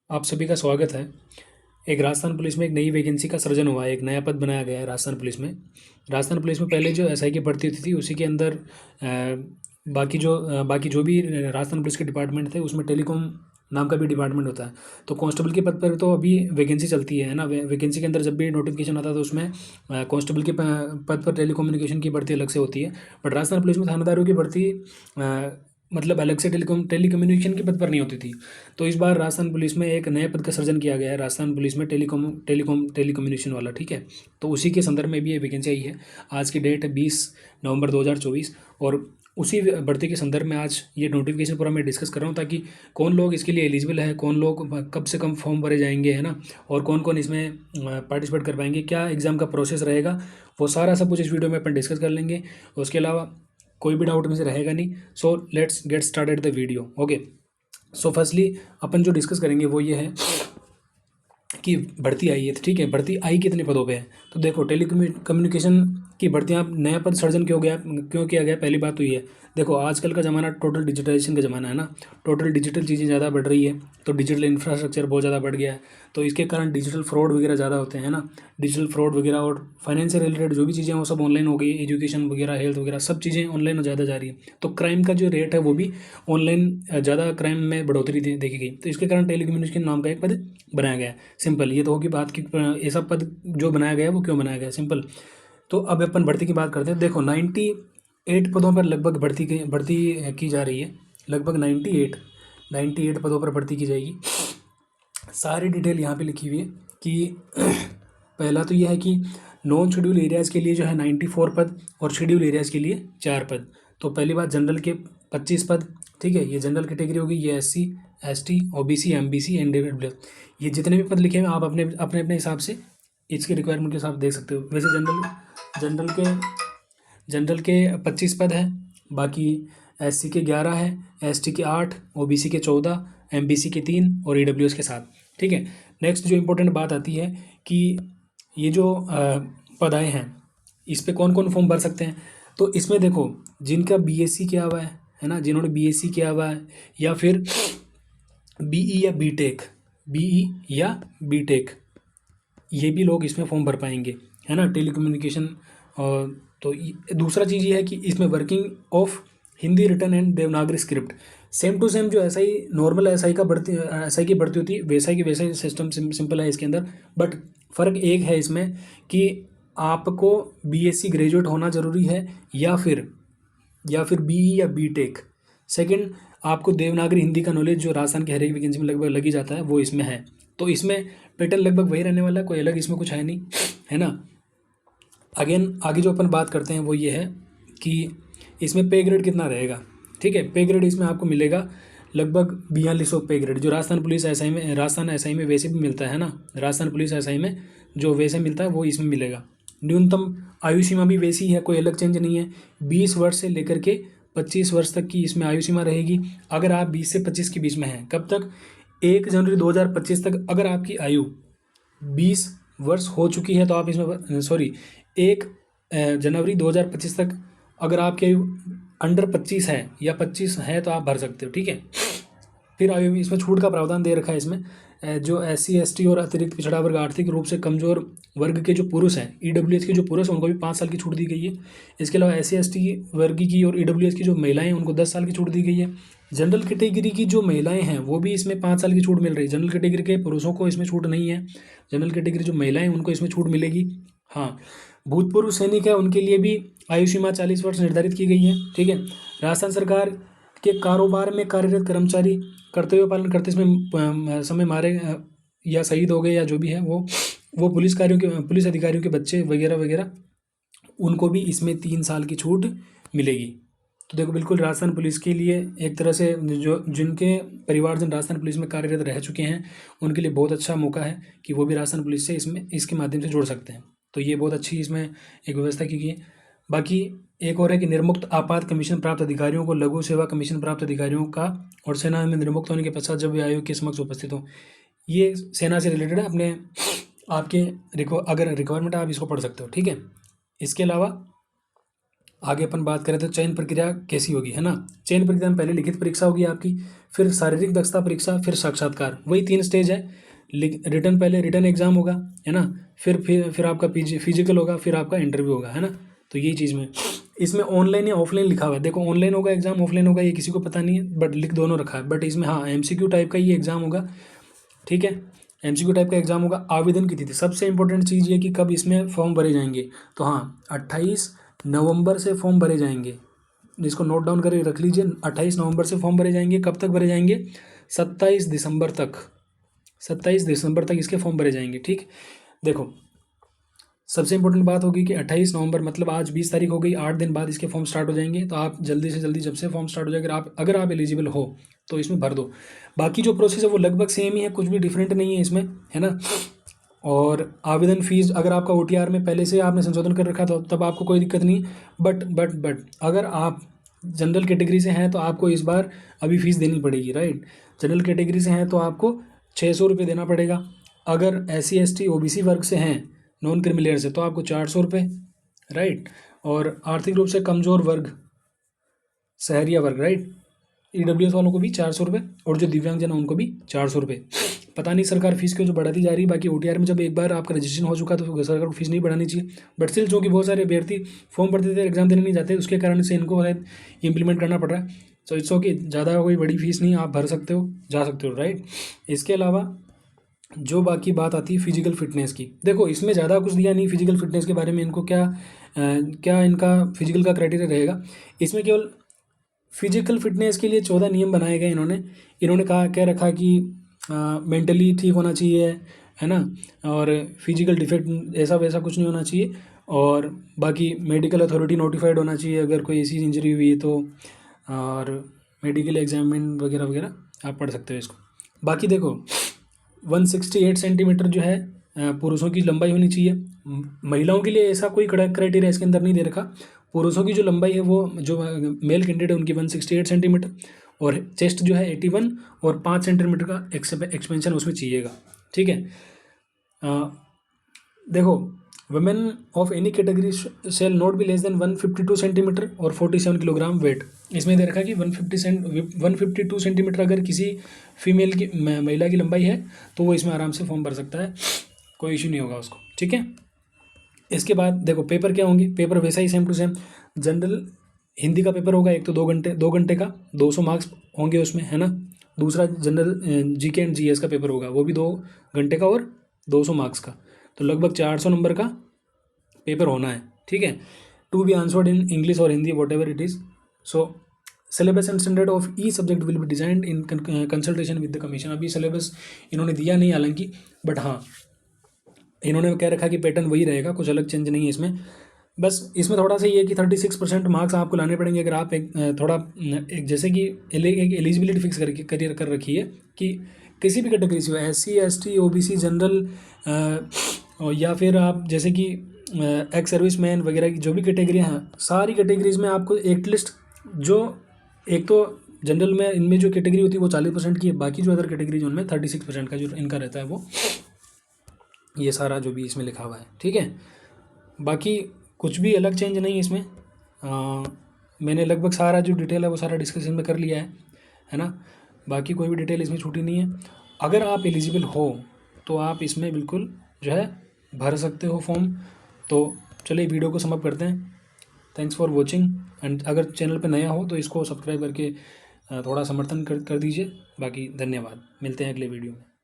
आप सभी का स्वागत है। एक राजस्थान पुलिस में एक नई वैकेंसी का सृजन हुआ है, एक नया पद बनाया गया है राजस्थान पुलिस में। राजस्थान पुलिस में पहले जो एसआई की भर्ती होती थी उसी के अंदर बाकी जो भी राजस्थान पुलिस के डिपार्टमेंट थे उसमें टेलीकॉम नाम का भी डिपार्टमेंट होता है। तो कांस्टेबल के पद पर तो अभी वैकेंसी चलती है ना। वैकेंसी के अंदर जब भी नोटिफिकेशन आता है तो उसमें कांस्टेबल के पद पर टेलीकम्युनिकेशन की भर्ती अलग से होती है। बट राजस्थान पुलिस में थानेदारों की भर्ती मतलब अलग से टेलीकम्युनिकेशन के पद पर नहीं होती थी। तो इस बार राजस्थान पुलिस में एक नए पद का सृजन किया गया है, राजस्थान पुलिस में टेलीकम्युनिकेशन वाला। ठीक है, तो उसी के संदर्भ में भी ये वैकेंसी आई है। आज की डेट है 20 नवंबर 2024 और उसी भर्ती के संदर्भ में आज ये नोटिफिकेशन पूरा मैं डिस्कस कर रहा हूँ, ताकि कौन लोग इसके लिए एलिजिबल है, कौन लोग कब से कम फॉर्म भरे जाएंगे, है ना, और कौन कौन इसमें पार्टिसिपेट कर पाएंगे, क्या एग्ज़ाम का प्रोसेस रहेगा, वो सारा सब कुछ इस वीडियो में अपन डिस्कस कर लेंगे। उसके अलावा कोई भी डाउट में से रहेगा नहीं। So let's get started the video. Okay, so firstly अपन जो डिस्कस करेंगे वो ये है कि भर्ती आई है। ठीक है, भर्ती आई कितने पदों पे है? तो देखो, टेलीकम्युनिकेशन की भर्तियाँ नया पद सृजन क्यों किया गया? पहली बात तो ये है, देखो आजकल का ज़माना टोटल डिजिटाइजेशन का ज़माना है ना। टोटल डिजिटल चीज़ें ज़्यादा बढ़ रही है, तो डिजिटल इंफ्रास्ट्रक्चर बहुत ज़्यादा बढ़ गया है। तो इसके कारण डिजिटल फ्रॉड वगैरह ज़्यादा होते हैं ना। डिजिटल फ्रॉड वगैरह और फाइनेंस से रिलेटेड जो भी चीज़ें हैं वो सब ऑनलाइन हो गई। एजुकेशन वगैरह, हेल्थ वगैरह सब चीज़ें ऑनलाइन ज़्यादा जा रही है। तो क्राइम का जो रेट है वो भी ऑनलाइन ज़्यादा क्राइम में बढ़ोतरी देखी गई। तो इसके कारण टेलीकम्युनिकेशन नाम का एक पद बनाया गया है। सिंपल, ये तो होगी बात कि ऐसा पद जो बनाया गया है वो क्यों बनाया गया है, सिंपल। तो अब अपन भर्ती की बात करते हैं। देखो 98 पदों पर लगभग भर्ती की जा रही है। लगभग 98 पदों पर भर्ती की जाएगी। सारी डिटेल यहाँ पे लिखी हुई है कि पहला तो यह है कि नॉन शेड्यूल एरियाज़ के लिए जो है 94 पद और शेड्यूल एरियाज़ के लिए 4 पद। तो पहली बात, जनरल के 25 पद। ठीक है, ये जनरल कैटेगरी होगी। ये SC ST OBC MBC and AWS, ये जितने भी पद लिखे हैं आप अपने अपने अपने हिसाब से इसके रिक्वायरमेंट के हिसाब देख सकते हो। वैसे जनरल के जनरल के 25 पद हैं। बाकी SC के 11 है, ST के 8, OBC के 14, MBC के 3 और AWS के 7। ठीक है, नेक्स्ट जो इम्पोर्टेंट बात आती है कि ये जो पद आए हैं इस पे कौन कौन फॉर्म भर सकते हैं। तो इसमें देखो, जिनका BSc किया हुआ है ना, जिन्होंने BSc किया हुआ है या फिर BE या B.टेक, ये भी लोग इसमें फॉर्म भर पाएंगे, है ना, टेलीकम्युनिकेशन। और तो दूसरा चीज़ ये है कि इसमें working of Hindi written and Devanagari script same to same जो नॉर्मल एसआई की भर्ती होती है वैसा ही सिस्टम सिंपल है इसके अंदर। बट फ़र्क एक है इसमें कि आपको BSc ग्रेजुएट होना ज़रूरी है या फिर BE या B.टेक। सेकंड, आपको देवनागरी हिंदी का नॉलेज जो राजस्थान के हर एक वैकेंसी में लगभग लगी जाता है वो इसमें है। तो इसमें पैटर्न लगभग वही रहने वाला है, कोई अलग इसमें कुछ है नहीं, है ना। अगेन आगे जो अपन बात करते हैं वो ये है कि इसमें पे ग्रेड कितना रहेगा। ठीक है, पे ग्रेड इसमें आपको मिलेगा लगभग 4200 पे ग्रेड, जो राजस्थान एसआई में वैसे भी मिलता है ना। राजस्थान पुलिस एसआई में जो वैसे मिलता है वो इसमें मिलेगा। न्यूनतम आयु सीमा भी वैसी है, कोई अलग चेंज नहीं है। 20 वर्ष से लेकर के 25 वर्ष तक की इसमें आयु सीमा रहेगी। अगर आप 20 से 25 के बीच में हैं, कब तक? 1 जनवरी 2025 तक अगर आपकी आयु 20 वर्ष हो चुकी है तो आप इसमें, सॉरी, 1 जनवरी 2025 तक अगर आपकी आयु अंडर 25 है या 25 है तो आप भर सकते हो। ठीक है, फिर आयु में इसमें छूट का प्रावधान दे रखा है इसमें। जो SC ST और अतिरिक्त पिछड़ा वर्ग, आर्थिक रूप से कमजोर वर्ग के जो पुरुष हैं, EWS के जो पुरुष हैं उनको भी 5 साल की छूट दी गई है। इसके अलावा SC ST वर्ग की और EWS की जो महिलाएं हैं उनको 10 साल की छूट दी गई है। जनरल कैटेगरी की जो महिलाएं हैं वो भी इसमें 5 साल की छूट मिल रही है। जनरल कैटेगरी के पुरुषों को इसमें छूट नहीं है, जनरल कैटेगरी जो महिलाएं उनको इसमें छूट मिलेगी। हाँ, भूतपूर्व सैनिक है उनके लिए भी आयु सीमा 40 वर्ष निर्धारित की गई है। ठीक है, राजस्थान सरकार के कारोबार में कार्यरत कर्मचारी कर्तव्य पालन करते समय मारे या शहीद हो गए या जो भी है वो पुलिस अधिकारियों के बच्चे वगैरह वगैरह, उनको भी इसमें 3 साल की छूट मिलेगी। तो देखो, बिल्कुल राजस्थान पुलिस के लिए एक तरह से जो जिनके परिवारजन राजस्थान पुलिस में कार्यरत रह चुके हैं उनके लिए बहुत अच्छा मौका है कि वो भी राजस्थान पुलिस से इसके माध्यम से जुड़ सकते हैं। तो ये बहुत अच्छी इसमें एक व्यवस्था की गई है। बाकी एक और है कि निर्मुक्त आपात कमीशन प्राप्त अधिकारियों को लघु सेवा कमीशन प्राप्त अधिकारियों का और सेना में निर्मुक्त होने के पश्चात जब वे आयोग के समक्ष उपस्थित हो, ये सेना से रिलेटेड है। अपने आपके अगर रिक्वायरमेंट आप इसको पढ़ सकते हो। ठीक है, इसके अलावा आगे अपन बात करें तो चयन प्रक्रिया कैसी होगी, है ना। चयन प्रक्रिया में पहले लिखित परीक्षा होगी आपकी, फिर शारीरिक दक्षता परीक्षा, फिर साक्षात्कार, वही 3 स्टेज है। रिटर्न, पहले रिटर्न एग्जाम होगा, है ना, फिर आपका फिजिकल होगा, फिर आपका इंटरव्यू होगा, है ना। तो यही चीज़ में इसमें ऑनलाइन या ऑफलाइन लिखा हुआ है, देखो ऑनलाइन होगा एग्जाम, ऑफलाइन होगा ये किसी को पता नहीं है, बट लिख दोनों रखा है। बट इसमें हाँ MCQ टाइप का ये एग्जाम होगा, ठीक है। MCQ टाइप का एग्जाम होगा। आवेदन की तिथि, सबसे इंपॉर्टेंट चीज़ ये कि कब इसमें फॉर्म भरे जाएंगे, तो हाँ 28 नवंबर से फॉर्म भरे जाएंगे। इसको नोट डाउन करके रख लीजिए, 28 नवंबर से फॉर्म भरे जाएंगे। कब तक भरे जाएंगे, 27 दिसंबर तक, 27 दिसंबर तक इसके फॉर्म भरे जाएंगे, ठीक। देखो सबसे इंपॉर्टेंट बात होगी कि 28 नवंबर मतलब आज 20 तारीख हो गई, 8 दिन बाद इसके फॉर्म स्टार्ट हो जाएंगे। तो आप जल्दी से जल्दी, जब से फॉर्म स्टार्ट हो जाएगा, अगर आप एलिजिबल हो तो इसमें भर दो। बाकी जो प्रोसेस है वो लगभग सेम ही है, कुछ भी डिफरेंट नहीं है इसमें, है ना। और आवेदन फीस, अगर आपका OTR में पहले से आपने संशोधन कर रखा तो तब आपको कोई दिक्कत नहीं। बट अगर आप जनरल कैटेगरी से हैं तो आपको इस बार अभी फीस देनी पड़ेगी, राइट। जनरल कैटेगरी से हैं तो आपको 600 रुपये देना पड़ेगा। अगर SC ST OBC वर्ग से हैं, नॉन क्रिमिलेयर से, तो आपको 400 रुपये, राइट। और आर्थिक रूप से कमज़ोर वर्ग, शहरिया वर्ग, राइट, EWS वालों को भी 400 रुपये, और जो दिव्यांगजन है उनको भी 400 रुपये। पता नहीं सरकार फीस क्यों जो बढ़ाती जा रही है। बाकी OTR में जब एक बार आपका रजिस्ट्रेशन हो चुका तो सरकार को फीस नहीं बढ़ानी चाहिए, बट स्टिल चूँकि बहुत सारे अभ्यर्थी फॉर्म भरते थे, एग्जाम देने नहीं जाते, उसके कारण से इनको शायद इम्प्लीमेंट करना पड़ रहा है। सो इट्स ओके, ज़्यादा कोई बड़ी फीस नहीं, आप भर सकते हो, जा सकते हो, राइट। इसके अलावा जो बाकी बात आती है फिजिकल फिटनेस की, देखो इसमें ज़्यादा कुछ दिया नहीं फिजिकल फिटनेस के बारे में। इनको क्या इनका फिजिकल का क्राइटेरिया रहेगा, इसमें केवल फिजिकल फिटनेस के लिए 14 नियम बनाए गए। इन्होंने कहा, कह रखा कि मेंटली ठीक होना चाहिए, है ना, और फिजिकल डिफेक्ट ऐसा वैसा कुछ नहीं होना चाहिए, और बाकी मेडिकल अथॉरिटी नोटिफाइड होना चाहिए अगर कोई ऐसी इंजरी हुई है तो, और मेडिकल एग्जामिन वगैरह वगैरह आप पढ़ सकते हो इसको। बाकी देखो 168 सेंटीमीटर जो है पुरुषों की लंबाई होनी चाहिए। महिलाओं के लिए ऐसा कोई क्राइटेरिया इसके अंदर नहीं दे रखा। पुरुषों की जो लंबाई है वो जो मेल कैंडिडेट है उनकी 168 सेंटीमीटर, और चेस्ट जो है 81, और 5 सेंटीमीटर का एक्सपेंशन उसमें चाहिएगा, ठीक है। देखो women of any category shall not be less than 152 centimetre और 47 किलोग्राम वेट। इसमें दे रखा कि 152 सेंटीमीटर अगर किसी फीमेल की महिला की लंबाई है तो वो इसमें आराम से फॉर्म भर सकता है, कोई इशू नहीं होगा उसको, ठीक है। इसके बाद देखो पेपर क्या होंगे, पेपर वैसा ही same to same. General Hindi का पेपर होगा, एक तो 2 घंटे का 200 मार्क्स होंगे उसमें, है ना। दूसरा जनरल GK एंड GS का पेपर होगा, वो भी 2 घंटे का और 200 मार्क्स का, तो लगभग 400 नंबर का पेपर होना है, ठीक है। To be answered in English और Hindi whatever it is. So syllabus and standard of the subject will be designed in consultation with the commission. अभी सिलेबस इन्होंने दिया नहीं हालांकि, बट हाँ इन्होंने कह रखा कि पैटर्न वही रहेगा, कुछ अलग चेंज नहीं है इसमें। बस इसमें थोड़ा सा ये है कि 36% मार्क्स आपको लाने पड़ेंगे अगर आप एक जैसे कि एक एलिजिबिलिटी फिक्स कर रखी है कि किसी भी कैटेगरी से हो, SC ST OBC जनरल, या फिर आप जैसे कि एक्स सर्विस मैन वगैरह की जो भी कैटेगरियाँ हैं, सारी कैटेगरीज में आपको एक लिस्ट, जो एक तो जनरल में इनमें जो कैटेगरी होती है वो 40% की है, बाकी जो अदर कैटेगरीज उनमें 36% का जो इनका रहता है वो, ये सारा जो भी इसमें लिखा हुआ है, ठीक है। बाकी कुछ भी अलग चेंज नहीं है इसमें। मैंने लगभग सारा जो डिटेल है वो सारा डिस्कशन में कर लिया है ना। बाकी कोई भी डिटेल इसमें छूटी नहीं है। अगर आप एलिजिबल हो तो आप इसमें बिल्कुल जो है भर सकते हो फॉर्म। तो चलिए वीडियो को समाप्त करते हैं। थैंक्स फॉर वॉचिंग, एंड अगर चैनल पर नया हो तो इसको सब्सक्राइब करके थोड़ा समर्थन कर दीजिए। बाकी धन्यवाद, मिलते हैं अगले वीडियो में।